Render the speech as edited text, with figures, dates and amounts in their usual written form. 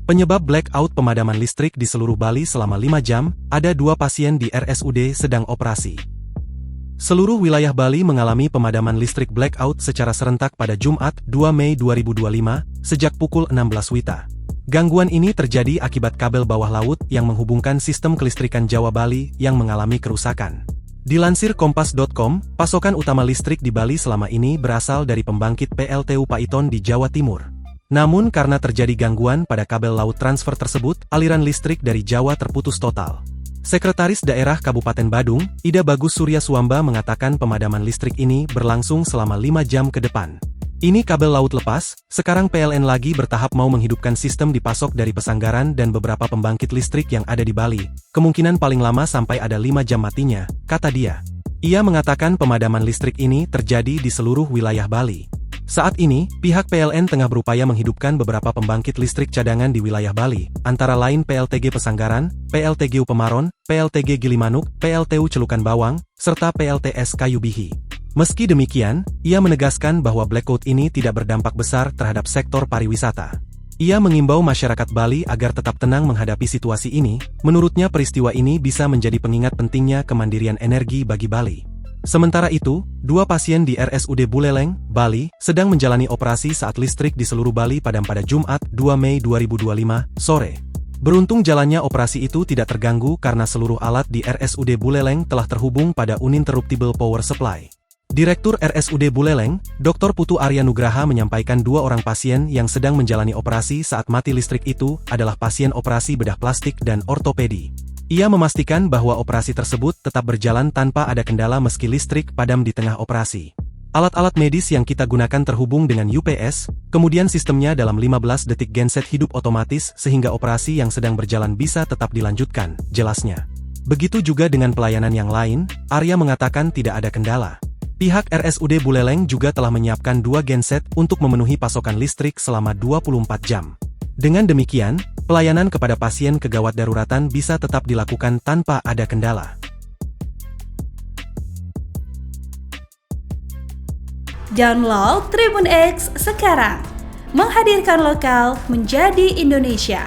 Penyebab blackout pemadaman listrik di seluruh Bali selama 5 jam, ada 2 pasien di RSUD sedang operasi. Seluruh wilayah Bali mengalami pemadaman listrik blackout secara serentak pada Jumat, 2 Mei 2025, sejak pukul 16 WITA. Gangguan ini terjadi akibat kabel bawah laut yang menghubungkan sistem kelistrikan Jawa Bali yang mengalami kerusakan. Dilansir Kompas.com, pasokan utama listrik di Bali selama ini berasal dari pembangkit PLTU Paiton di Jawa Timur. Namun karena terjadi gangguan pada kabel laut transfer tersebut, aliran listrik dari Jawa terputus total. Sekretaris Daerah Kabupaten Badung, Ida Bagus Surya Suamba mengatakan pemadaman listrik ini berlangsung selama 5 jam ke depan. Ini kabel laut lepas, sekarang PLN lagi bertahap mau menghidupkan sistem dipasok dari Pesanggaran dan beberapa pembangkit listrik yang ada di Bali. Kemungkinan paling lama sampai ada 5 jam matinya, kata dia. Ia mengatakan pemadaman listrik ini terjadi di seluruh wilayah Bali. Saat ini, pihak PLN tengah berupaya menghidupkan beberapa pembangkit listrik cadangan di wilayah Bali, antara lain PLTG Pesanggaran, PLTGU Pemaron, PLTG Gilimanuk, PLTU Celukan Bawang, serta PLTS Kayu Bihi. Meski demikian, ia menegaskan bahwa blackout ini tidak berdampak besar terhadap sektor pariwisata. Ia mengimbau masyarakat Bali agar tetap tenang menghadapi situasi ini. Menurutnya peristiwa ini bisa menjadi pengingat pentingnya kemandirian energi bagi Bali. Sementara itu, 2 pasien di RSUD Buleleng, Bali, sedang menjalani operasi saat listrik di seluruh Bali padam pada Jumat, 2 Mei 2025, sore. Beruntung jalannya operasi itu tidak terganggu karena seluruh alat di RSUD Buleleng telah terhubung pada uninterruptible power supply. Direktur RSUD Buleleng, Dr. Putu Arya Nugraha menyampaikan 2 orang pasien yang sedang menjalani operasi saat mati listrik itu adalah pasien operasi bedah plastik dan ortopedi. Ia memastikan bahwa operasi tersebut tetap berjalan tanpa ada kendala meski listrik padam di tengah operasi. Alat-alat medis yang kita gunakan terhubung dengan UPS, kemudian sistemnya dalam 15 detik genset hidup otomatis sehingga operasi yang sedang berjalan bisa tetap dilanjutkan, jelasnya. Begitu juga dengan pelayanan yang lain, Arya mengatakan tidak ada kendala. Pihak RSUD Buleleng juga telah menyiapkan 2 genset untuk memenuhi pasokan listrik selama 24 jam. Dengan demikian, pelayanan kepada pasien kegawat daruratan bisa tetap dilakukan tanpa ada kendala. Download Tribun X sekarang, menghadirkan lokal menjadi Indonesia.